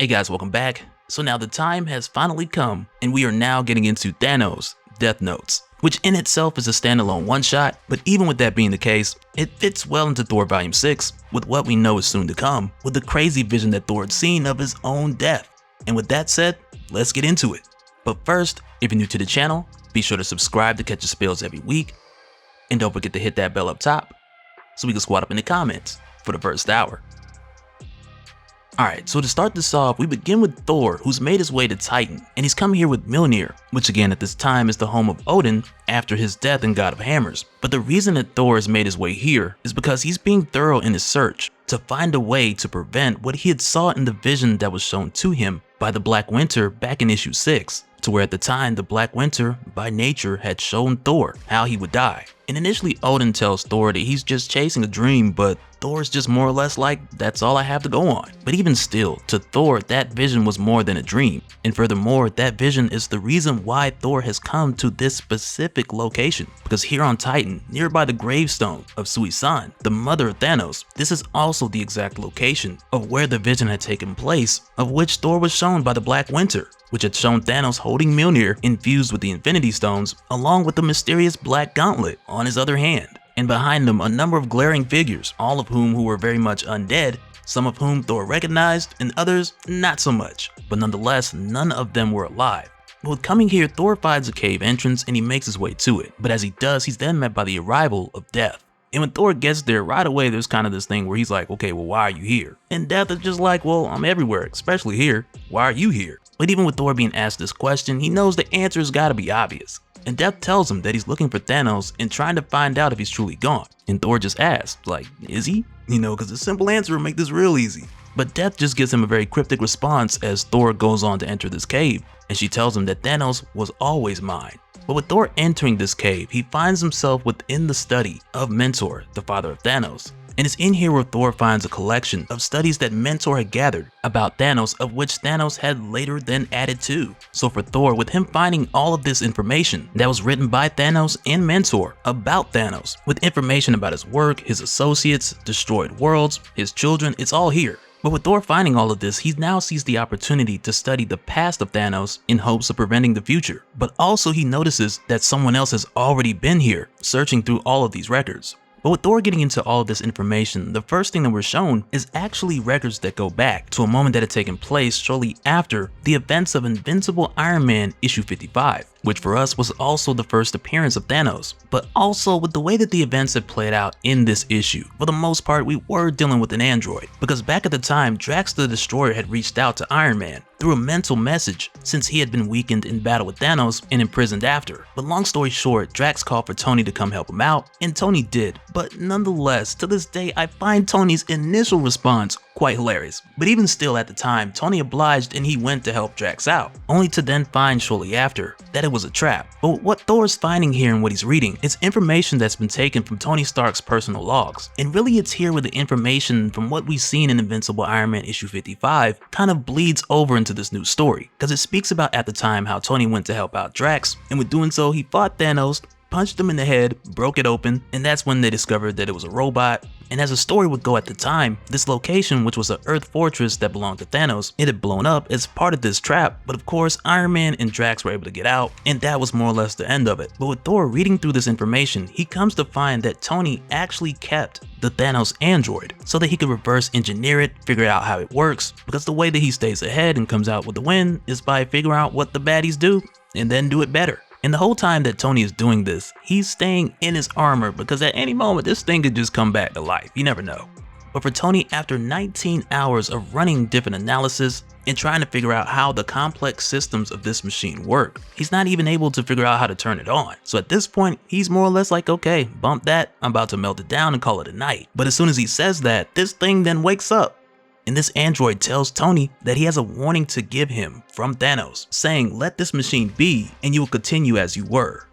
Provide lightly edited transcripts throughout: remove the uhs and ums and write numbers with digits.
Hey guys, welcome back. So now the time has finally come, and we are now getting into Thanos Death Notes, which in itself is a standalone one-shot, but even with that being the case, it fits well into Thor Volume 6 with what we know is soon to come, with the crazy vision that Thor had seen of his own death. And with that said, let's get into it. But first, if you're new to the channel, be sure to subscribe to catch your spills every week, and don't forget to hit that bell up top so we can squat up in the comments for the first hour. Alright, so to start this off, we begin with Thor, who's made his way to Titan, and he's come here with Mjolnir, which again at this time is the home of Odin after his death and God of Hammers. But the reason that Thor has made his way here is because he's being thorough in his search to find a way to prevent what he had saw in the vision that was shown to him by the Black Winter back in issue 6, to where at the time the Black Winter by nature had shown Thor how he would die. And initially Odin tells Thor that he's just chasing a dream, but Thor's just more or less like, that's all I have to go on. But even still, to Thor, that vision was more than a dream. And furthermore, that vision is the reason why Thor has come to this specific location. Because here on Titan, nearby the gravestone of Sui-san, the mother of Thanos, this is also the exact location of where the vision had taken place, of which Thor was shown by the Black Winter, which had shown Thanos holding Mjolnir infused with the Infinity Stones, along with the mysterious Black Gauntlet on his other hand. And behind them a number of glaring figures, all of whom were very much undead, some of whom Thor recognized and others not so much, but nonetheless none of them were alive. But with coming here, Thor finds a cave entrance and he makes his way to it, but as he does, he's then met by the arrival of Death. And when Thor gets there, right away there's kind of this thing where he's like, okay, well why are you here? And Death is just like, well I'm everywhere, especially here, why are you here? But even with Thor being asked this question, he knows the answer's gotta be obvious. And Death tells him that he's looking for Thanos and trying to find out if he's truly gone. And Thor just asks, like, is he? You know, because a simple answer will make this real easy. But Death just gives him a very cryptic response as Thor goes on to enter this cave, and she tells him that Thanos was always mine. But with Thor entering this cave, he finds himself within the study of Mentor, the father of Thanos. And it's in here where Thor finds a collection of studies that Mentor had gathered about Thanos, of which Thanos had later then added to. So for Thor, with him finding all of this information that was written by Thanos and Mentor about Thanos, with information about his work, his associates, destroyed worlds, his children, it's all here. But with Thor finding all of this, he now sees the opportunity to study the past of Thanos in hopes of preventing the future. But also he notices that someone else has already been here, searching through all of these records. But with Thor getting into all of this information, the first thing that we're shown is actually records that go back to a moment that had taken place shortly after the events of Invincible Iron Man issue 55, which for us was also the first appearance of Thanos. But also with the way that the events had played out in this issue, for the most part we were dealing with an android, because back at the time Drax the Destroyer had reached out to Iron Man through a mental message since he had been weakened in battle with Thanos and imprisoned after. But long story short, Drax called for Tony to come help him out, and Tony did. But nonetheless, to this day I find Tony's initial response quite hilarious. But even still at the time, Tony obliged and he went to help Drax out, only to then find shortly after that it was a trap. But what Thor's finding here and what he's reading is information that's been taken from Tony Stark's personal logs. And really it's here where the information from what we've seen in Invincible Iron Man issue 55 kind of bleeds over into this new story, because it speaks about at the time how Tony went to help out Drax, and with doing so he fought Thanos, punched him in the head, broke it open, and that's when they discovered that it was a robot. And as the story would go at the time, this location, which was an Earth fortress that belonged to Thanos, it had blown up as part of this trap, but of course Iron Man and Drax were able to get out, and that was more or less the end of it. But with Thor reading through this information, he comes to find that Tony actually kept the Thanos Android so that he could reverse engineer it, figure out how it works, because the way that he stays ahead and comes out with the win is by figuring out what the baddies do and then do it better. And the whole time that Tony is doing this, he's staying in his armor because at any moment this thing could just come back to life, you never know. But for Tony, after 19 hours of running different analysis and trying to figure out how the complex systems of this machine work, he's not even able to figure out how to turn it on. So at this point, he's more or less like, okay, bump that, I'm about to melt it down and call it a night. But as soon as he says that, this thing then wakes up. And this android tells Tony that he has a warning to give him from Thanos, saying let this machine be and you will continue as you were,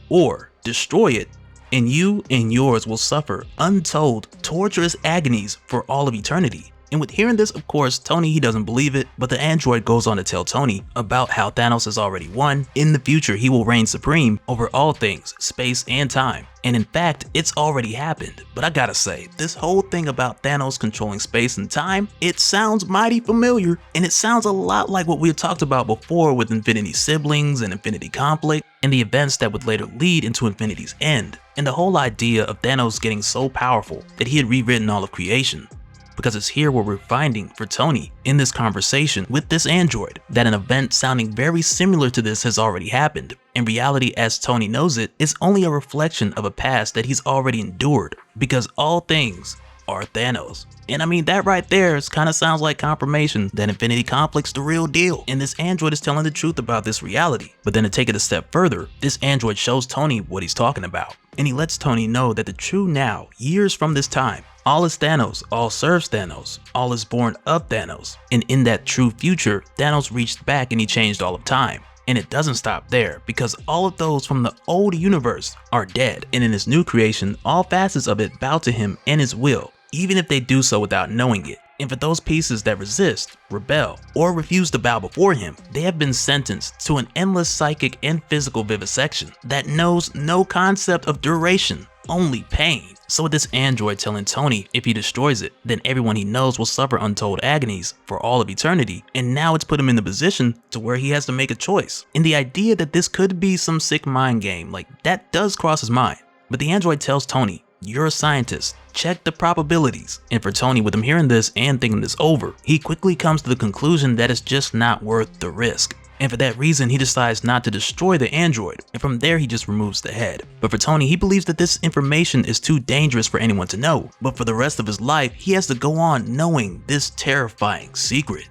or destroy it and you and yours will suffer untold torturous agonies for all of eternity. And with hearing this, of course, Tony, he doesn't believe it, but the android goes on to tell Tony about how Thanos has already won. In the future, he will reign supreme over all things, space and time. And in fact, it's already happened. But I gotta say, this whole thing about Thanos controlling space and time, it sounds mighty familiar, and it sounds a lot like what we had talked about before with Infinity's siblings and Infinity Conflict, and the events that would later lead into Infinity's end. And the whole idea of Thanos getting so powerful that he had rewritten all of creation. Because it's here where we're finding for Tony in this conversation with this android that an event sounding very similar to this has already happened. In reality, as Tony knows it, it's only a reflection of a past that he's already endured, because all things are Thanos. And I mean, that right there kind of sounds like confirmation that Infinity Conflict's the real deal, and this android is telling the truth about this reality. But then to take it a step further, this android shows Tony what he's talking about, and he lets Tony know that the true now, years from this time, all is Thanos, all serves Thanos, all is born of Thanos. And in that true future, Thanos reached back and he changed all of time. And it doesn't stop there, because all of those from the old universe are dead, and in his new creation, all facets of it bow to him and his will, even if they do so without knowing it. And for those pieces that resist, rebel, or refuse to bow before him, they have been sentenced to an endless psychic and physical vivisection that knows no concept of duration, only pain. So with this android telling Tony if he destroys it, then everyone he knows will suffer untold agonies for all of eternity, and now it's put him in the position to where he has to make a choice. And the idea that this could be some sick mind game, like that does cross his mind. But the android tells Tony, "You're a scientist, check the probabilities." And for Tony, with him hearing this and thinking this over, he quickly comes to the conclusion that it's just not worth the risk. And for that reason, he decides not to destroy the android, and from there he just removes the head. But for Tony, he believes that this information is too dangerous for anyone to know, but for the rest of his life, he has to go on knowing this terrifying secret.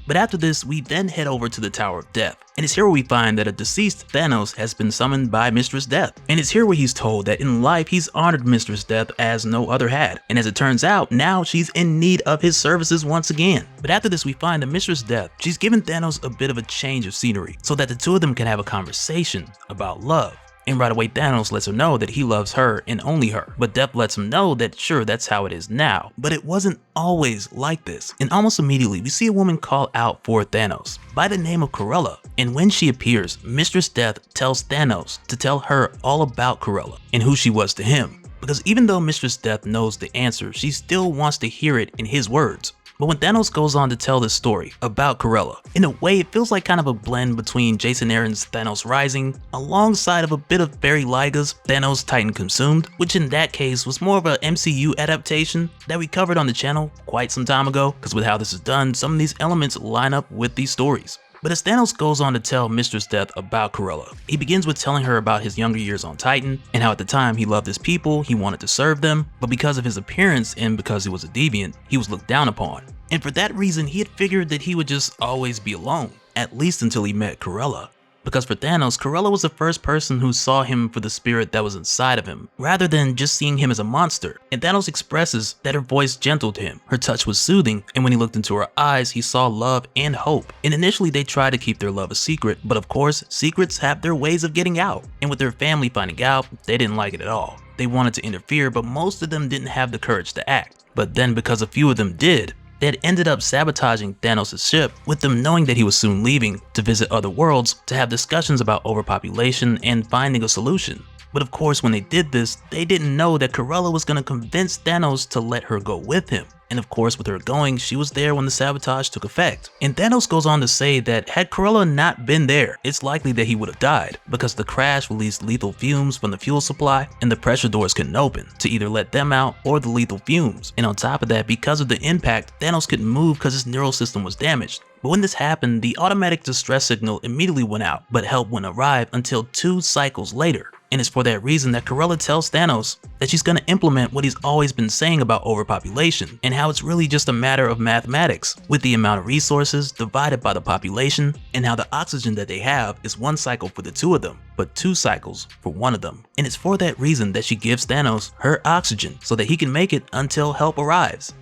But after this, we then head over to the Tower of Death, and it's here where we find that a deceased Thanos has been summoned by Mistress Death. And it's here where he's told that in life he's honored Mistress Death as no other had, and as it turns out, now she's in need of his services once again. But after this, we find that Mistress Death, she's given Thanos a bit of a change of scenery so that the two of them can have a conversation about love. And right away, Thanos lets her know that he loves her and only her. But Death lets him know that sure, that's how it is now, but it wasn't always like this. And almost immediately, we see a woman call out for Thanos by the name of Corella. And when she appears, Mistress Death tells Thanos to tell her all about Corella and who she was to him. Because even though Mistress Death knows the answer, she still wants to hear it in his words. But when Thanos goes on to tell this story about Corella, in a way it feels like kind of a blend between Jason Aaron's Thanos Rising alongside of a bit of Barry Lyga's Thanos Titan Consumed, which in that case was more of a MCU adaptation that we covered on the channel quite some time ago, because with how this is done, some of these elements line up with these stories. But as Thanos goes on to tell Mistress Death about Corella, he begins with telling her about his younger years on Titan and how at the time he loved his people, he wanted to serve them, but because of his appearance and because he was a deviant, he was looked down upon. And for that reason, he had figured that he would just always be alone, at least until he met Corella. Because for Thanos, Corella was the first person who saw him for the spirit that was inside of him, rather than just seeing him as a monster. And Thanos expresses that her voice gentled him, her touch was soothing, and when he looked into her eyes, he saw love and hope. And initially they tried to keep their love a secret, but of course, secrets have their ways of getting out. And with their family finding out, they didn't like it at all. They wanted to interfere, but most of them didn't have the courage to act. But then because a few of them did, they had ended up sabotaging Thanos' ship, with them knowing that he was soon leaving to visit other worlds to have discussions about overpopulation and finding a solution. But of course, when they did this, they didn't know that Corella was going to convince Thanos to let her go with him. And of course, with her going, she was there when the sabotage took effect. And Thanos goes on to say that had Corella not been there, it's likely that he would have died, because the crash released lethal fumes from the fuel supply and the pressure doors couldn't open to either let them out or the lethal fumes. And on top of that, because of the impact, Thanos couldn't move because his neural system was damaged. But when this happened, the automatic distress signal immediately went out, but help wouldn't arrive until 2 cycles later. And it's for that reason that Corella tells Thanos that she's going to implement what he's always been saying about overpopulation, and how it's really just a matter of mathematics, with the amount of resources divided by the population, and how the oxygen that they have is 1 cycle for the 2 of them, but 2 cycles for 1 of them. And it's for that reason that she gives Thanos her oxygen so that he can make it until help arrives.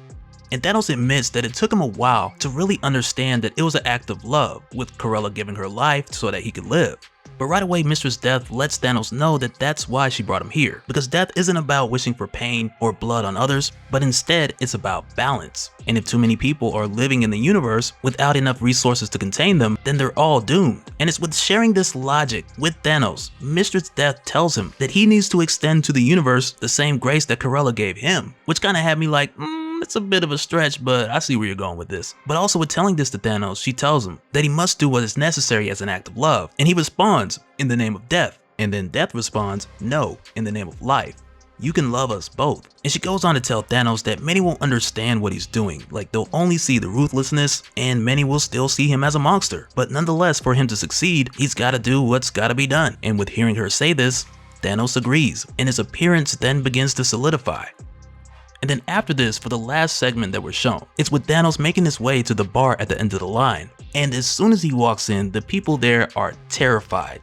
And Thanos admits that it took him a while to really understand that it was an act of love, with Corella giving her life so that he could live. But right away, Mistress Death lets Thanos know that that's why she brought him here, because death isn't about wishing for pain or blood on others, but instead it's about balance. And if too many people are living in the universe without enough resources to contain them, then they're all doomed. And it's with sharing this logic with Thanos, Mistress Death tells him that he needs to extend to the universe the same grace that Corella gave him, which kind of had me like, it's a bit of a stretch, but I see where you're going with this. But also with telling this to Thanos, she tells him that he must do what is necessary as an act of love, and he responds, in the name of death. And then Death responds, no, in the name of life. You can love us both. And she goes on to tell Thanos that many won't understand what he's doing, like they'll only see the ruthlessness, and many will still see him as a monster. But nonetheless, for him to succeed, he's gotta do what's gotta be done. And with hearing her say this, Thanos agrees, and his appearance then begins to solidify. And then after this, for the last segment that we're shown, it's with Thanos making his way to the bar at the end of the line. And as soon as he walks in, the people there are terrified.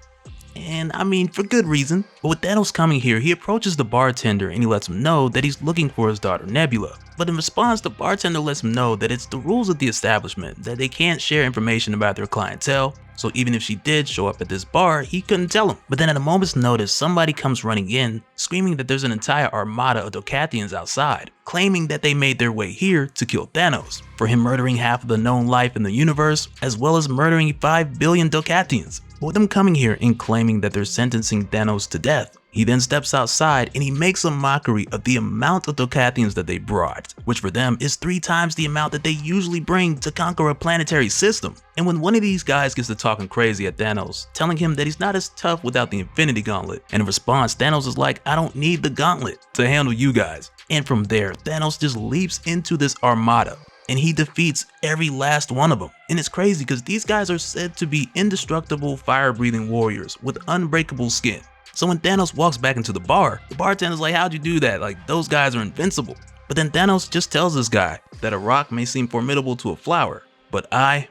And I mean, for good reason. But with Thanos coming here, he approaches the bartender and he lets him know that he's looking for his daughter Nebula. But in response, the bartender lets him know that it's the rules of the establishment that they can't share information about their clientele. So even if she did show up at this bar, he couldn't tell him. But then at a moment's notice, somebody comes running in, screaming that there's an entire armada of Docathians outside, claiming that they made their way here to kill Thanos, for him murdering half of the known life in the universe, as well as murdering 5 billion Docathians. But with them coming here and claiming that they're sentencing Thanos to death, he then steps outside and he makes a mockery of the amount of Docathians that they brought, which for them is 3 times the amount that they usually bring to conquer a planetary system. And when one of these guys gets to talking crazy at Thanos, telling him that he's not as tough without the Infinity Gauntlet, and in response, Thanos is like, I don't need the gauntlet to handle you guys. And from there, Thanos just leaps into this armada, and he defeats every last one of them. And it's crazy because these guys are said to be indestructible fire-breathing warriors with unbreakable skin. So when Thanos walks back into the bar, the bartender's like, how'd you do that? Like, those guys are invincible. But then Thanos just tells this guy that a rock may seem formidable to a flower, but I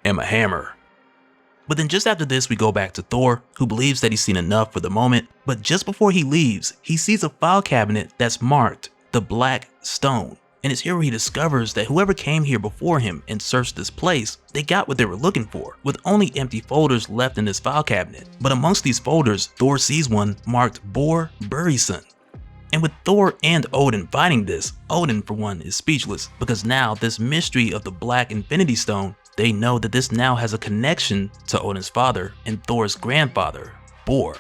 am a hammer. But then just after this, we go back to Thor, who believes that he's seen enough for the moment. But just before he leaves, he sees a file cabinet that's marked the Black Stone. And it's here where he discovers that whoever came here before him and searched this place, they got what they were looking for, with only empty folders left in this file cabinet. But amongst these folders, Thor sees one marked Bor Burison. And with Thor and Odin finding this, Odin for one is speechless, because now this mystery of the Black Infinity Stone, they know that this now has a connection to Odin's father and Thor's grandfather, Bor.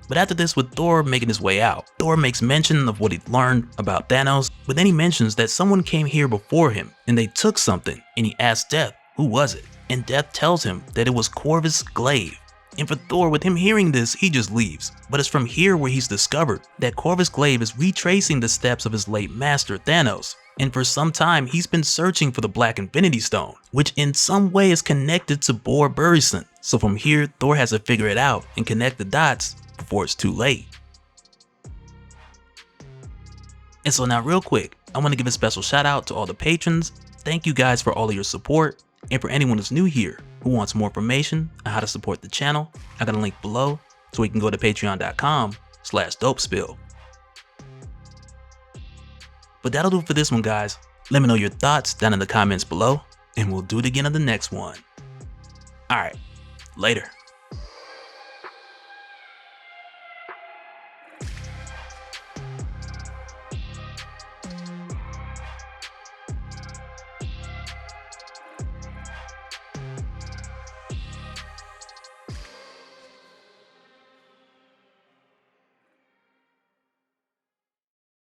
But after this, with Thor making his way out, Thor makes mention of what he'd learned about Thanos, but then he mentions that someone came here before him and they took something, and he asks Death, who was it? And Death tells him that it was Corvus Glaive. And for Thor, with him hearing this, he just leaves. But it's from here where he's discovered that Corvus Glaive is retracing the steps of his late master Thanos. And for some time, he's been searching for the Black Infinity Stone, which in some way is connected to Bor Burison. So from here, Thor has to figure it out and connect the dots before it's too late. And so now real quick, I want to give a special shout out to all the patrons. Thank you guys for all of your support. And for anyone who's new here who wants more information on how to support the channel, I got a link below so you can go to patreon.com/dopespill. But that'll do it for this one, guys. Let me know your thoughts down in the comments below, and we'll do it again on the next one. Alright, later.